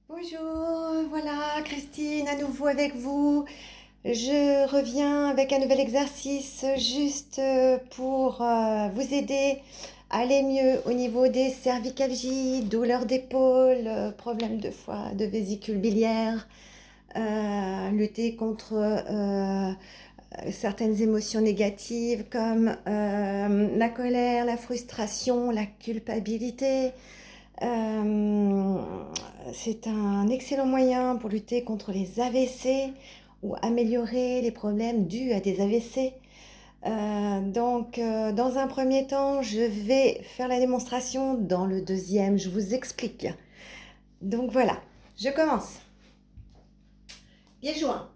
Bonjour, voilà Christine à nouveau avec vous. Je reviens avec un nouvel exercice juste pour vous aider à aller mieux au niveau des cervicalgies, douleurs d'épaule, problèmes de foie, de vésicule biliaire, lutter contre certaines émotions négatives comme la colère, la frustration, la culpabilité. Euh, c'est un excellent moyen pour lutter contre les AVC ou améliorer les problèmes dus à des AVC. Dans un premier temps, je vais faire la démonstration. Dans le deuxième, je vous explique. Donc voilà, je commence. Pieds joints.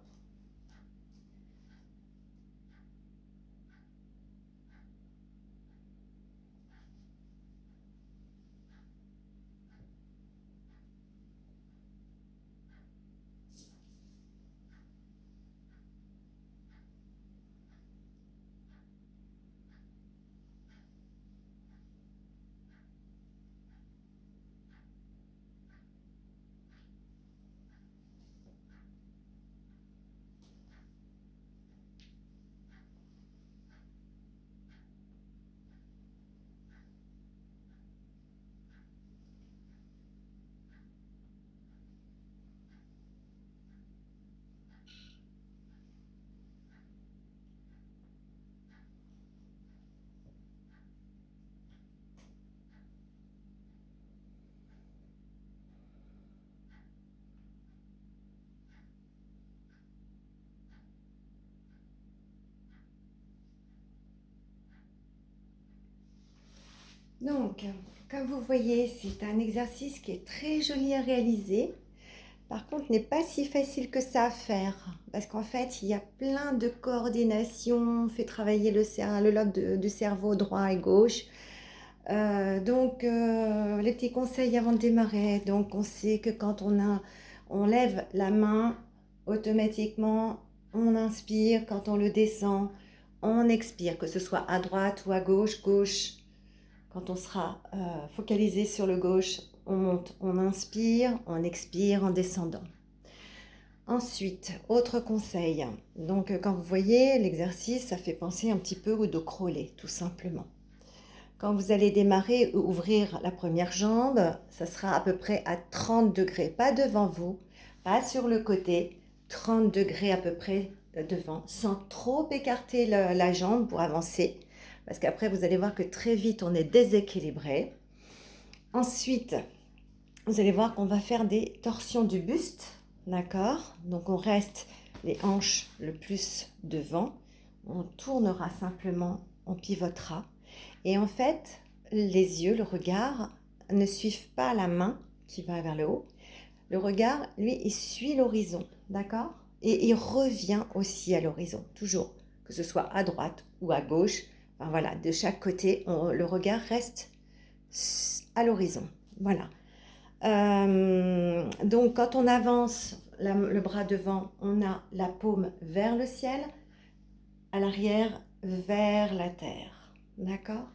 Donc, comme vous voyez, c'est un exercice qui est très joli à réaliser. Par contre, n'est pas si facile que ça à faire, parce qu'en fait, il y a plein de coordination, on fait travailler le lobe du cerveau droit et gauche. Les petits conseils avant de démarrer. Donc, on sait que on lève la main, automatiquement, on inspire. Quand on le descend, on expire, que ce soit à droite ou à gauche, gauche. Quand on sera focalisé sur le gauche, on monte, on inspire, on expire en descendant. Ensuite, autre conseil. Donc, quand vous voyez l'exercice, ça fait penser un petit peu au dos crawlé, tout simplement. Quand vous allez démarrer ou ouvrir la première jambe, ça sera à peu près à 30 degrés, pas devant vous, pas sur le côté, 30 degrés à peu près devant, sans trop écarter la jambe pour avancer, parce qu'après vous allez voir que très vite on est déséquilibré. Ensuite, vous allez voir qu'on va faire des torsions du buste, d'accord? Donc on reste les hanches le plus devant, on tournera simplement, on pivotera. Et en fait, les yeux, le regard ne suivent pas la main qui va vers le haut. Le regard, lui, il suit l'horizon, d'accord? Et il revient aussi à l'horizon, toujours, que ce soit à droite ou à gauche. Enfin voilà, de chaque côté, le regard reste à l'horizon. Voilà. Donc quand on avance le bras devant, on a la paume vers le ciel, à l'arrière vers la terre. D'accord?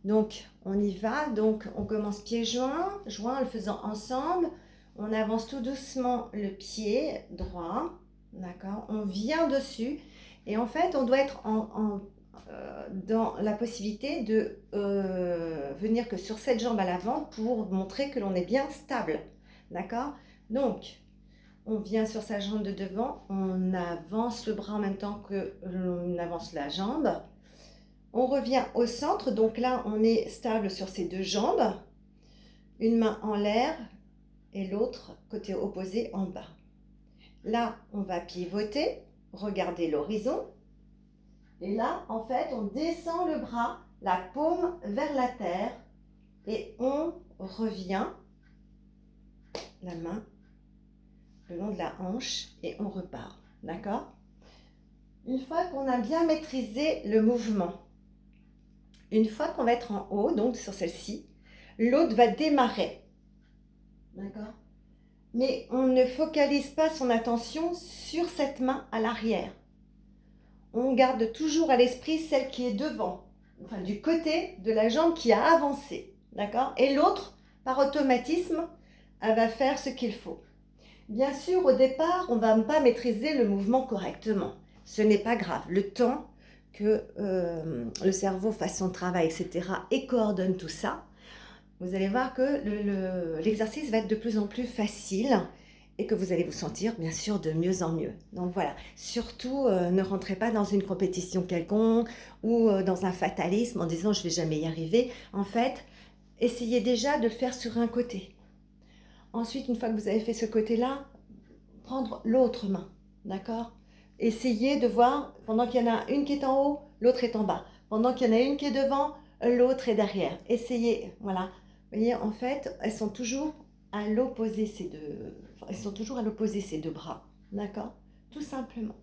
Donc on y va, donc on commence pieds joints, en le faisant ensemble. On avance tout doucement le pied droit, d'accord? On vient dessus et en fait on doit être dans la possibilité de venir que sur cette jambe à l'avant pour montrer que l'on est bien stable, d'accord? Donc on vient sur sa jambe de devant, on avance le bras en même temps que l'on avance la jambe. On revient au centre, donc là on est stable sur ses deux jambes, une main en l'air et l'autre côté opposé en bas. Là on va pivoter, regarder l'horizon et là en fait on descend le bras, la paume vers la terre et on revient la main le long de la hanche et on repart, d'accord? Une fois qu'on a bien maîtrisé le mouvement, une fois qu'on va être en haut, donc sur celle-ci, l'autre va démarrer, d'accord? Mais on ne focalise pas son attention sur cette main à l'arrière. On garde toujours à l'esprit celle qui est devant, enfin du côté de la jambe qui a avancé, d'accord? Et l'autre, par automatisme, elle va faire ce qu'il faut. Bien sûr, au départ, on ne va pas maîtriser le mouvement correctement. Ce n'est pas grave. Le temps que le cerveau fasse son travail, etc., et coordonne tout ça, vous allez voir que l'exercice va être de plus en plus facile et que vous allez vous sentir, bien sûr, de mieux en mieux. Donc voilà, surtout, ne rentrez pas dans une compétition quelconque ou dans un fatalisme en disant « je ne vais jamais y arriver ». En fait, essayez déjà de le faire sur un côté. Ensuite, une fois que vous avez fait ce côté-là, prendre l'autre main, d'accord? Essayez de voir, pendant qu'il y en a une qui est en haut, l'autre est en bas. Pendant qu'il y en a une qui est devant, l'autre est derrière. Essayez, voilà. Vous voyez, en fait, elles sont toujours à l'opposé, elles sont toujours à l'opposé, ces deux bras, d'accord? Tout simplement.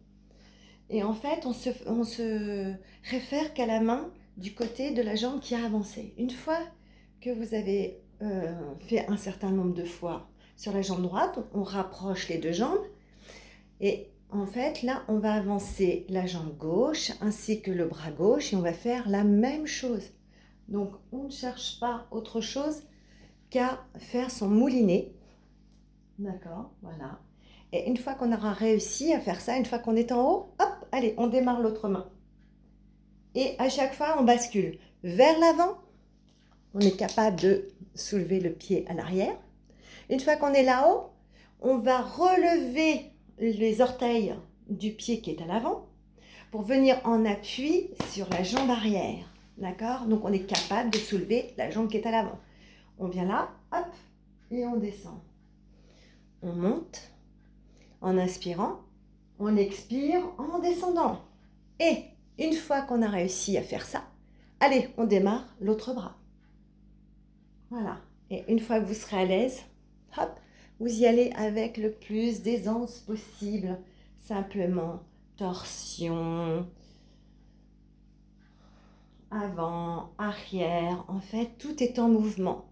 Et en fait, on se réfère qu'à la main du côté de la jambe qui a avancé. Une fois que vous avez fait un certain nombre de fois sur la jambe droite, on rapproche les deux jambes et en fait, là, on va avancer la jambe gauche ainsi que le bras gauche et on va faire la même chose. Donc, on ne cherche pas autre chose qu'à faire son moulinet. D'accord, voilà. Et une fois qu'on aura réussi à faire ça, une fois qu'on est en haut, hop, allez, on démarre l'autre main. Et à chaque fois, on bascule vers l'avant. On est capable de soulever le pied à l'arrière. Une fois qu'on est là-haut, on va relever les orteils du pied qui est à l'avant pour venir en appui sur la jambe arrière. D'accord? Donc, on est capable de soulever la jambe qui est à l'avant. On vient là, hop, et on descend. On monte en inspirant, on expire en descendant. Et une fois qu'on a réussi à faire ça, allez, on démarre l'autre bras. Voilà. Et une fois que vous serez à l'aise, hop, vous y allez avec le plus d'aisance possible. Simplement, torsion, avant, arrière. En fait, tout est en mouvement,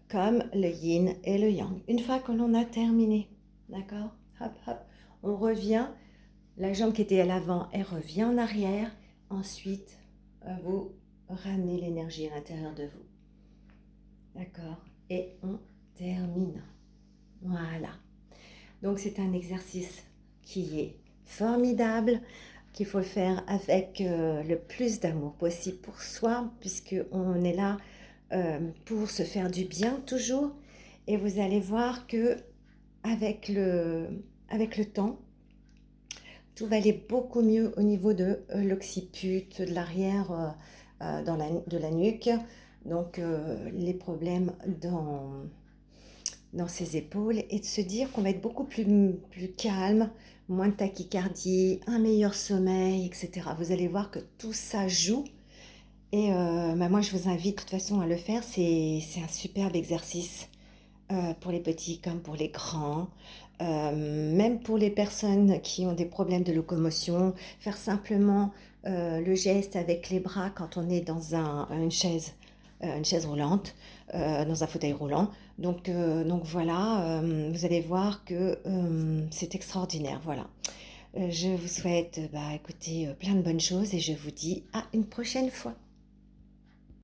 comme le yin et le yang. Une fois que l'on a terminé, d'accord? Hop, hop, on revient. La jambe qui était à l'avant, elle revient en arrière. Ensuite, vous ramenez l'énergie à l'intérieur de vous. D'accord? Et on termine. Voilà. Donc, c'est un exercice qui est formidable, qu'il faut faire avec le plus d'amour possible pour soi, puisqu'on est là pour se faire du bien toujours. Et vous allez voir que avec le temps, tout va aller beaucoup mieux au niveau de l'occiput, de l'arrière de la nuque. Donc, les problèmes dans ses épaules et de se dire qu'on va être beaucoup plus calme, moins de tachycardie, un meilleur sommeil, etc. Vous allez voir que tout ça joue. Et moi, je vous invite de toute façon à le faire. C'est un superbe exercice pour les petits comme pour les grands. Même pour les personnes qui ont des problèmes de locomotion, faire simplement le geste avec les bras quand on est dans une chaise roulante, dans un fauteuil roulant. Donc voilà, vous allez voir que c'est extraordinaire. Voilà. Je vous souhaite, écoutez, plein de bonnes choses et je vous dis à une prochaine fois.